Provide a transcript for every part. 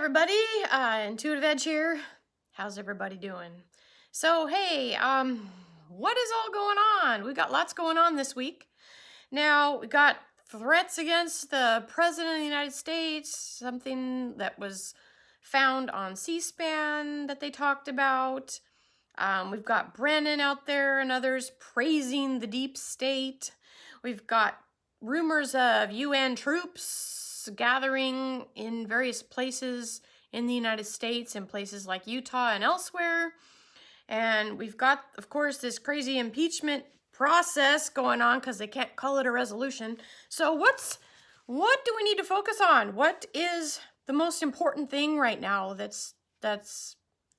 everybody, Intuitive Edge here. How's everybody doing? So, hey, what is all going on? We got lots going on this week. Now, we got threats against the President of the United States, something that was found on C-SPAN that they talked about. We've got Brennan out there and others praising the deep state. We've got rumors of UN troops gathering in various places in the United States, in places like Utah and elsewhere. And we've got, of course, this crazy impeachment process going on because they can't call it a resolution. So what do we need to focus on? What is the most important thing right now that's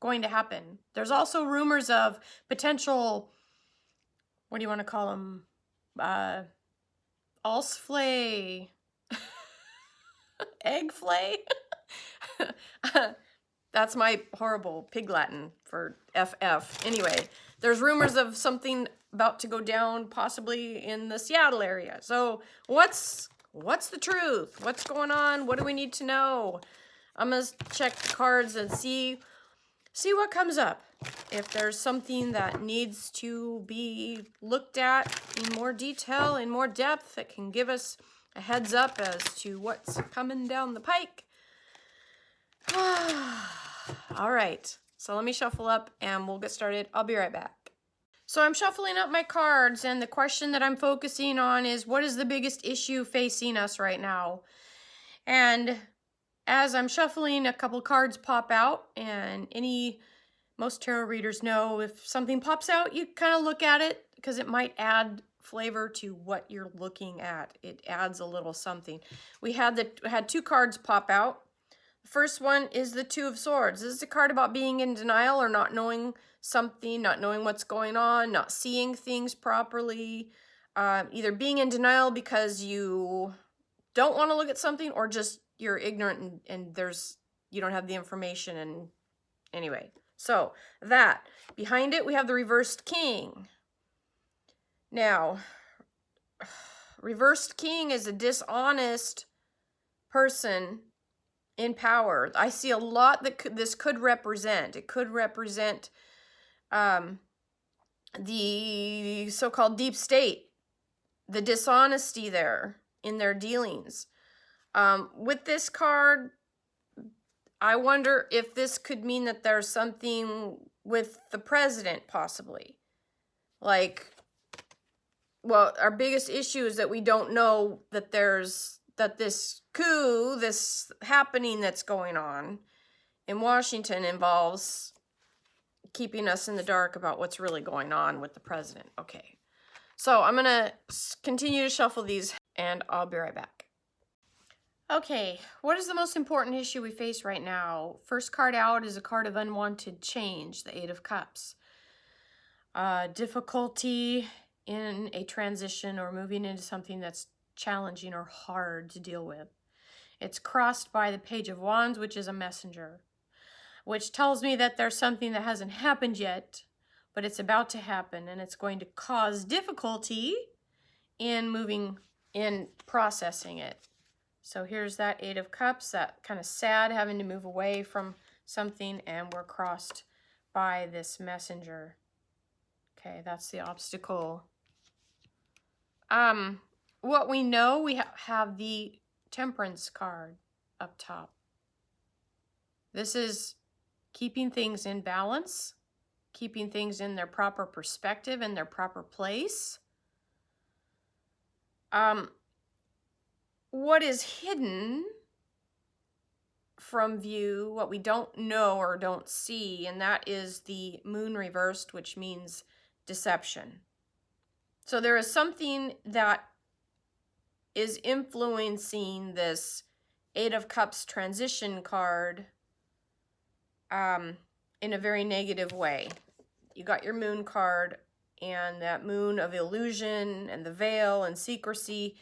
going to happen? There's also rumors of potential, what do you want to call them? Alsflay, egg flay. That's my horrible pig Latin for FF. Anyway, there's rumors of something about to go down possibly in the Seattle area. So what's the truth? What's going on? What do we need to know? I'm gonna check the cards and see what comes up. If there's something that needs to be looked at in more detail, in more depth, that can give us a heads up as to what's coming down the pike. All right, so let me shuffle up and we'll get started. I'll be right back. So I'm shuffling up my cards, and the question that I'm focusing on is, what is the biggest issue facing us right now? And as I'm shuffling, a couple cards pop out, and most tarot readers know if something pops out, you kind of look at it because it might add flavor to what you're looking at. It adds a little something. We had two cards pop out. The first one is the Two of Swords. This is a card about being in denial or not knowing something, not knowing what's going on, not seeing things properly. Either being in denial because you don't want to look at something, or just you're ignorant and you don't have the information. And anyway, so that. Behind it, we have the reversed king. Now, reversed king is a dishonest person in power. I see a lot that this could represent. It could represent the so-called deep state, the dishonesty there in their dealings. With this card, I wonder if this could mean that there's something with the president, possibly. Like, well, our biggest issue is that we don't know that this coup, this happening that's going on in Washington, involves keeping us in the dark about what's really going on with the president. Okay, so I'm gonna continue to shuffle these, and I'll be right back. Okay, what is the most important issue we face right now? First card out is a card of unwanted change, the Eight of Cups. Difficulty in a transition or moving into something that's challenging or hard to deal with. It's crossed by the Page of Wands, which is a messenger, which tells me that there's something that hasn't happened yet, but it's about to happen, and it's going to cause difficulty in processing it. So here's that Eight of Cups, that kind of sad having to move away from something, and we're crossed by this messenger. Okay, that's the obstacle. What we know, we have the Temperance card up top. This is keeping things in balance, keeping things in their proper perspective and their proper place. What is hidden from view, what we don't know or don't see, and that is the Moon reversed, which means deception. So there is something that is influencing this Eight of Cups transition card in a very negative way. You got your Moon card, and that Moon of illusion and the veil and secrecy,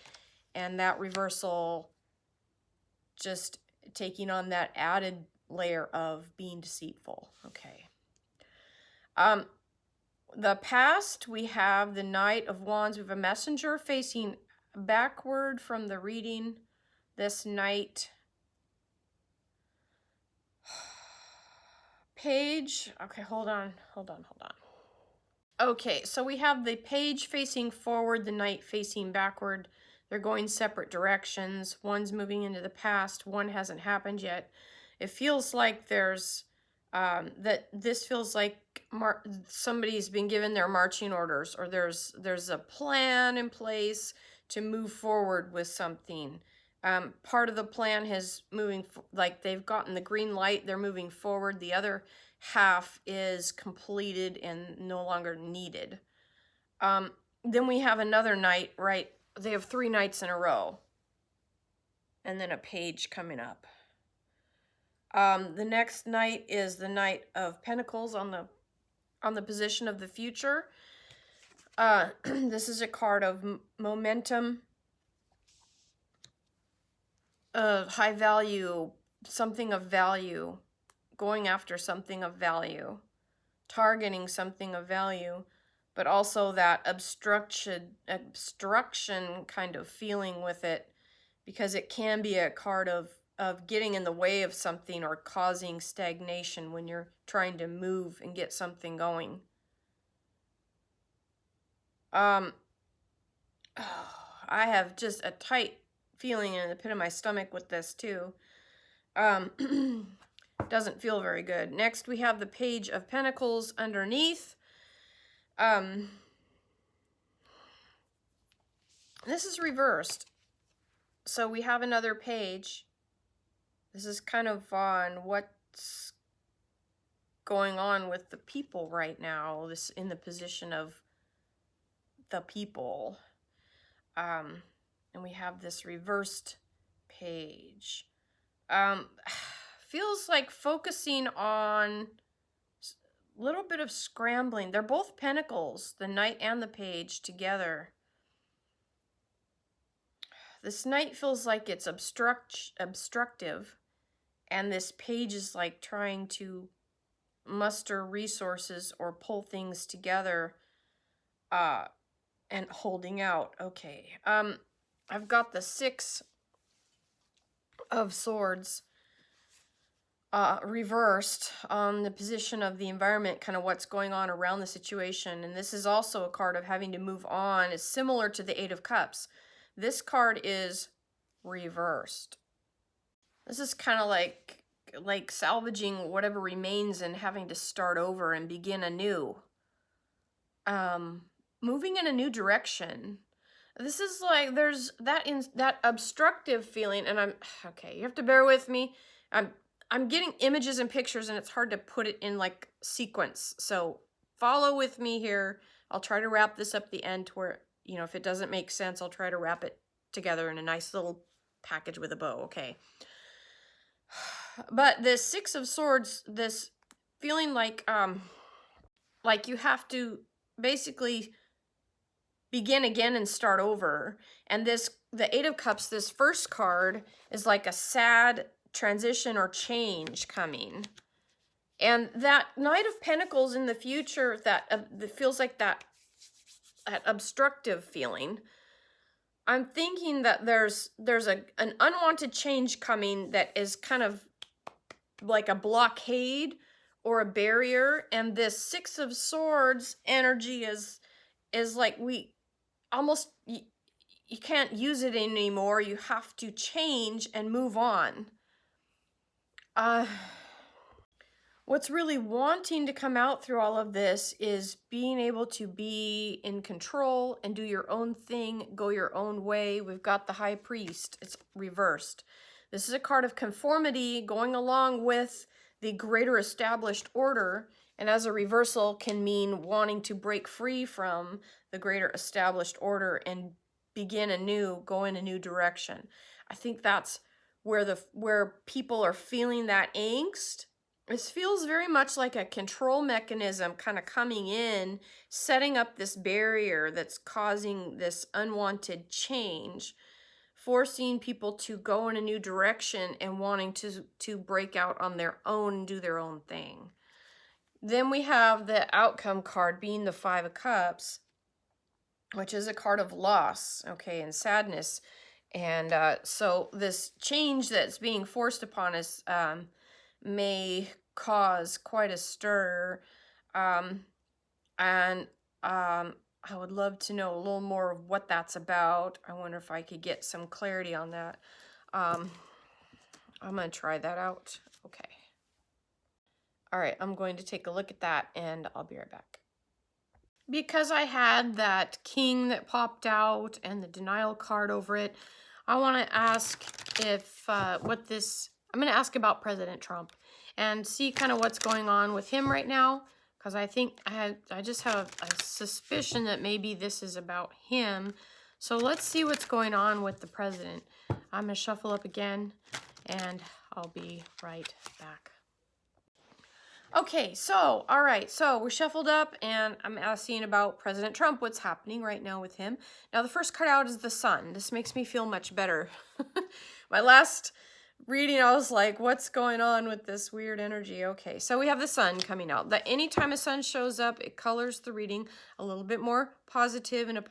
and that reversal just taking on that added layer of being deceitful. Okay. The past, we have the Knight of Wands. We have a messenger facing backward from the reading. This knight page. Okay, hold on. Okay, so we have the page facing forward, the knight facing backward. They're going separate directions. One's moving into the past, one hasn't happened yet. It feels like there's, this feels like somebody's been given their marching orders, or there's a plan in place to move forward with something. Part of the plan is moving, like they've gotten the green light, they're moving forward. The other half is completed and no longer needed. Then we have another knight, right? They have 3 knights in a row. And then a page coming up. The next knight is the Knight of Pentacles on the position of the future. This is a card of momentum, high value, something of value, going after something of value, targeting something of value, but also that obstruction kind of feeling with it, because it can be a card of getting in the way of something or causing stagnation when you're trying to move and get something going. I have just a tight feeling in the pit of my stomach with this too. Doesn't feel very good. Next, we have the Page of Pentacles underneath. This is reversed. So we have another page. This is kind of on what's going on with the people right now. This in the position of the people. And we have this reversed page. Feels like focusing on a little bit of scrambling. They're both pentacles, the knight and the page together. This knight feels like it's obstructive, and this page is like trying to muster resources or pull things together and holding out. Okay, I've got the 6 of Swords reversed on the position of the environment, kind of what's going on around the situation. And this is also a card of having to move on. It's similar to the 8 of Cups. This card is reversed. This is kind of like salvaging whatever remains and having to start over and begin anew. Moving in a new direction. This is like there's that obstructive feeling, and okay, you have to bear with me. I'm getting images and pictures, and it's hard to put it in like sequence. So follow with me here. I'll try to wrap this up the end to where, you know, if it doesn't make sense, I'll try to wrap it together in a nice little package with a bow, okay? But this 6 of Swords, this feeling like you have to basically begin again and start over. And the 8 of Cups, this first card, is like a sad transition or change coming. And that Knight of Pentacles in the future, that feels like that obstructive feeling. I'm thinking that there's an unwanted change coming that is kind of like a blockade or a barrier, and this 6 of Swords energy is like we almost you can't use it anymore. You have to change and move on. What's really wanting to come out through all of this is being able to be in control and do your own thing, go your own way. We've got the High Priest. It's reversed. This is a card of conformity going along with the greater established order, and as a reversal can mean wanting to break free from the greater established order and begin anew, go in a new direction. I think that's where people are feeling that angst. This feels very much like a control mechanism kind of coming in, setting up this barrier that's causing this unwanted change, forcing people to go in a new direction and wanting to break out on their own and do their own thing. Then we have the outcome card being the 5 of Cups, which is a card of loss, okay, and sadness. And so this change that's being forced upon us may cause quite a stir. And I would love to know a little more of what that's about. I wonder if I could get some clarity on that. I'm going to try that out. Okay. All right, I'm going to take a look at that and I'll be right back. Because I had that king that popped out and the denial card over it, I want to ask if I'm going to ask about President Trump and see kind of what's going on with him right now. Because I think I just have a suspicion that maybe this is about him. So let's see what's going on with the president. I'm going to shuffle up again and I'll be right back. Okay, so, all right, so we're shuffled up and I'm asking about President Trump, what's happening right now with him. Now, the first card out is the sun. This makes me feel much better. My last reading, I was like, what's going on with this weird energy? Okay, so we have the sun coming out. That anytime a sun shows up, it colors the reading a little bit more positive in a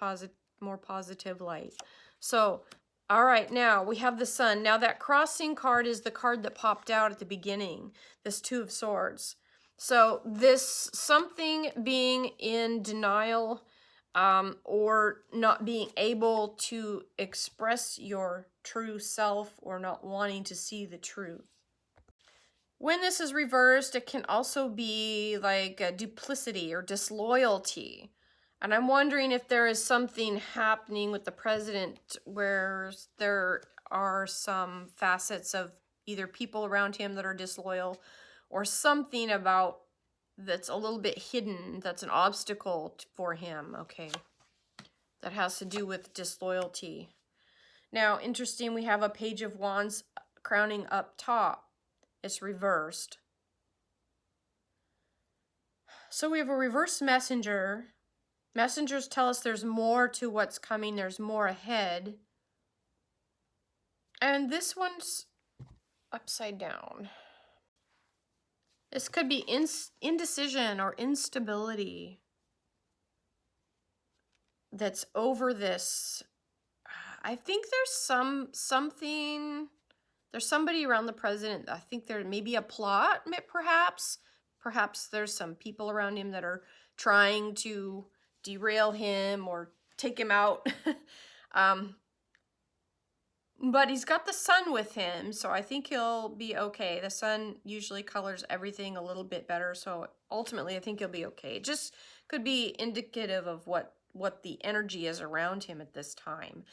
more positive light. So, all right, now we have the sun. Now that crossing card is the card that popped out at the beginning, this Two of Swords. So this something being in denial or not being able to express your true self or not wanting to see the truth. When this is reversed, it can also be like a duplicity or disloyalty. And I'm wondering if there is something happening with the president where there are some facets of either people around him that are disloyal or something about that's a little bit hidden, that's an obstacle for him, okay? That has to do with disloyalty. Now, interesting, we have a Page of Wands crowning up top. It's reversed. So we have a reverse messenger. Messengers tell us there's more to what's coming, there's more ahead. And this one's upside down. This could be indecision or instability that's over this. I think there's there's somebody around the president. I think there may be a plot, perhaps. Perhaps there's some people around him that are trying to derail him or take him out. But he's got the sun with him, so I think he'll be okay. The sun usually colors everything a little bit better, so ultimately I think he'll be okay. It just could be indicative of what the energy is around him at this time.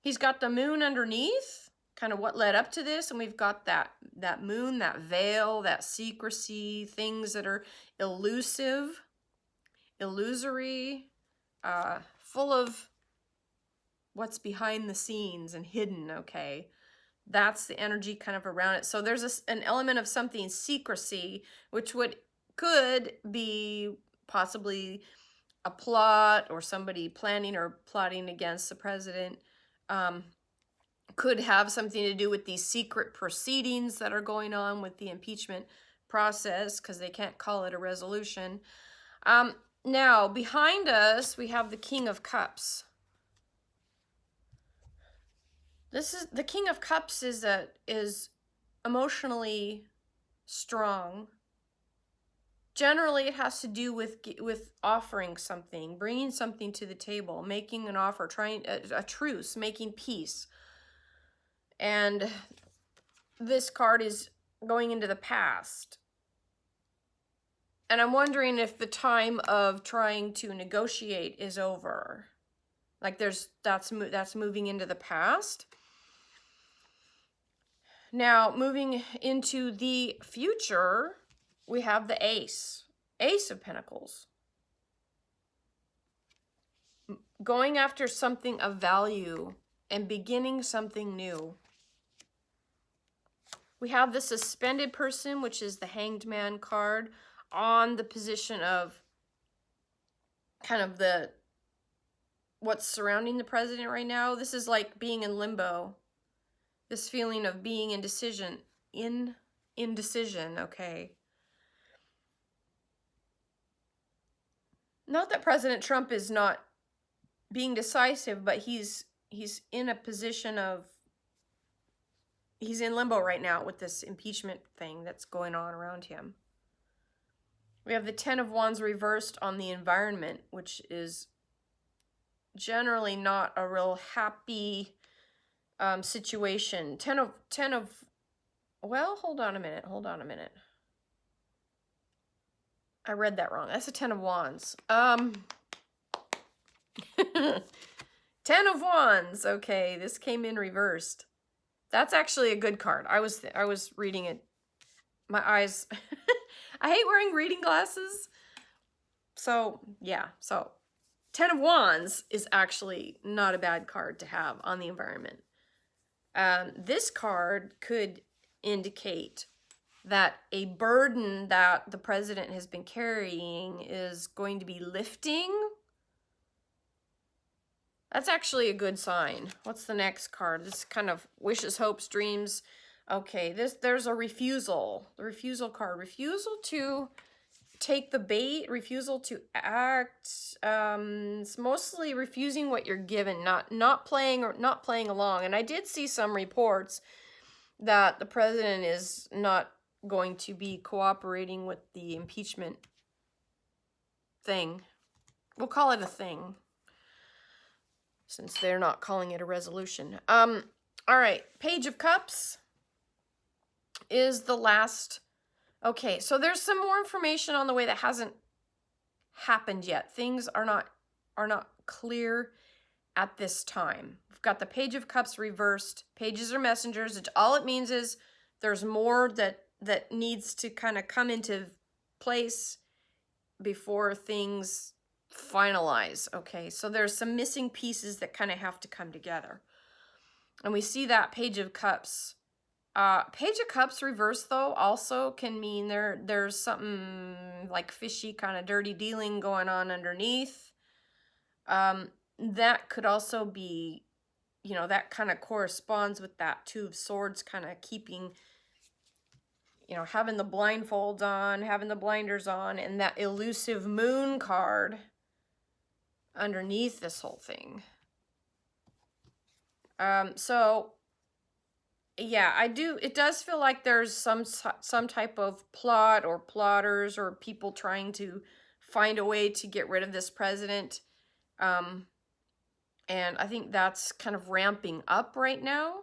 He's got the moon underneath, kind of what led up to this, and we've got that moon, that veil, that secrecy, things that are elusive, illusory, full of what's behind the scenes and hidden, okay? That's the energy kind of around it. So there's an element of something secrecy, which could be possibly a plot or somebody planning or plotting against the president. Could have something to do with these secret proceedings that are going on with the impeachment process, because they can't call it a resolution. Now, behind us, we have the King of Cups. The King of Cups is emotionally strong. Generally, it has to do with offering something, bringing something to the table, making an offer, trying a truce, making peace. And this card is going into the past. And I'm wondering if the time of trying to negotiate is over. Like that's moving into the past. Now, moving into the future, we have the Ace of Pentacles. Going after something of value and beginning something new. We have the Suspended Person, which is the Hanged Man card, on the position of kind of what's surrounding the president right now. This is like being in limbo. This feeling of being indecision, okay? Not that President Trump is not being decisive, but he's in a position of, he's in limbo right now with this impeachment thing that's going on around him. We have the Ten of Wands reversed on the environment, which is generally not a real happy situation. Well, hold on a minute. I read that wrong. That's a Ten of Wands. 10 of Wands. Okay, this came in reversed. That's actually a good card. I was reading it. My eyes. I hate wearing reading glasses. So, yeah. So, 10 of Wands is actually not a bad card to have on the environment. This card could indicate that a burden that the president has been carrying is going to be lifting. That's actually a good sign. What's the next card? This kind of wishes, hopes, dreams. Okay, there's a refusal. The refusal card. Refusal to take the bait, refusal to act. It's mostly refusing what you're given, not playing along. And I did see some reports that the president is not going to be cooperating with the impeachment thing. We'll call it a thing, since they're not calling it a resolution. All right, Page of Cups is the last. Okay, so there's some more information on the way that hasn't happened yet. Things are not clear at this time. We've got the Page of Cups reversed. Pages are messengers. All it means is there's more that needs to kind of come into place before things finalize. Okay, so there's some missing pieces that kind of have to come together. And we see that Page of Cups. Page of Cups reversed, though, also can mean there's something like fishy, kind of dirty dealing going on underneath. That could also be, that kind of corresponds with that Two of Swords kind of keeping, having the blindfolds on, having the blinders on, and that elusive Moon card underneath this whole thing. So yeah, it does feel like there's some type of plot or plotters or people trying to find a way to get rid of this president. And I think that's kind of ramping up right now.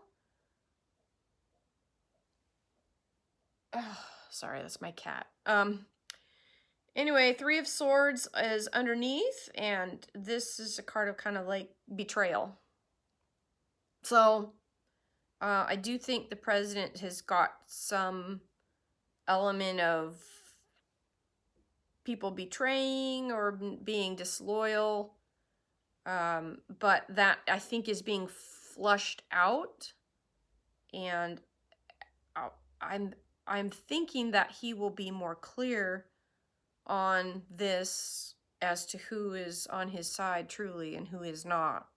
Oh, sorry, that's my cat. Anyway, Three of Swords is underneath, and this is a card of kind of like betrayal. So I do think the president has got some element of people betraying or being disloyal, but that I think is being flushed out, and I'm thinking that he will be more clear on this as to who is on his side truly and who is not.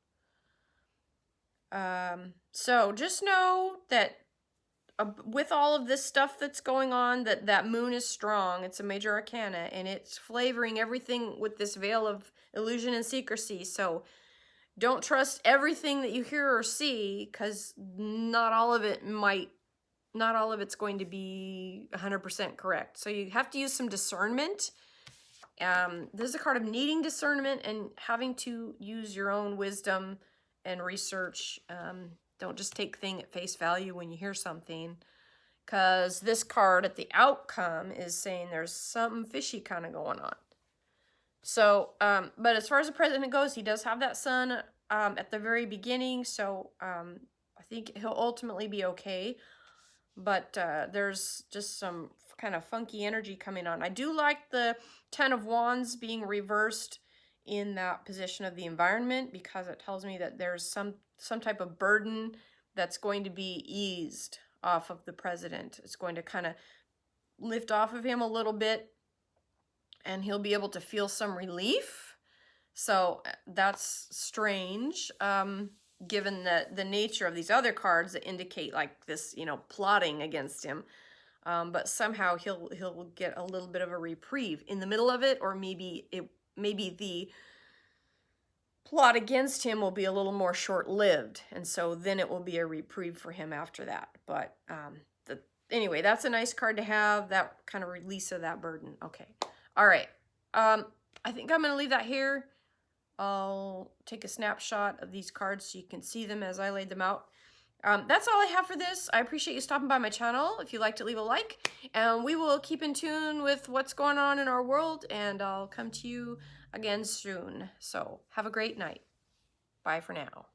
So just know that with all of this stuff that's going on, that moon is strong. It's a major arcana, and it's flavoring everything with this veil of illusion and secrecy. So don't trust everything that you hear or see, because not all of it's going to be 100% correct. So you have to use some discernment. This is a card of needing discernment and having to use your own wisdom and research. Don't just take thing at face value when you hear something, because this card at the outcome is saying there's something fishy kind of going on. So, but as far as the president goes, he does have that sun at the very beginning, so I think he'll ultimately be okay. But there's just some kind of funky energy coming on. I do like the Ten of Wands being reversed in that position of the environment, because it tells me that there's some type of burden that's going to be eased off of the president. It's going to kind of lift off of him a little bit, and he'll be able to feel some relief. So that's strange, given the nature of these other cards that indicate like this, plotting against him. But somehow he'll get a little bit of a reprieve in the middle of it, or maybe the plot against him will be a little more short-lived, and so then it will be a reprieve for him after that. But anyway, that's a nice card to have, that kind of release of that burden. Okay. All right. I think I'm going to leave that here. I'll take a snapshot of these cards so you can see them as I laid them out. That's all I have for this. I appreciate you stopping by my channel. If you liked it, leave a like. And we will keep in tune with what's going on in our world. And I'll come to you again soon. So have a great night. Bye for now.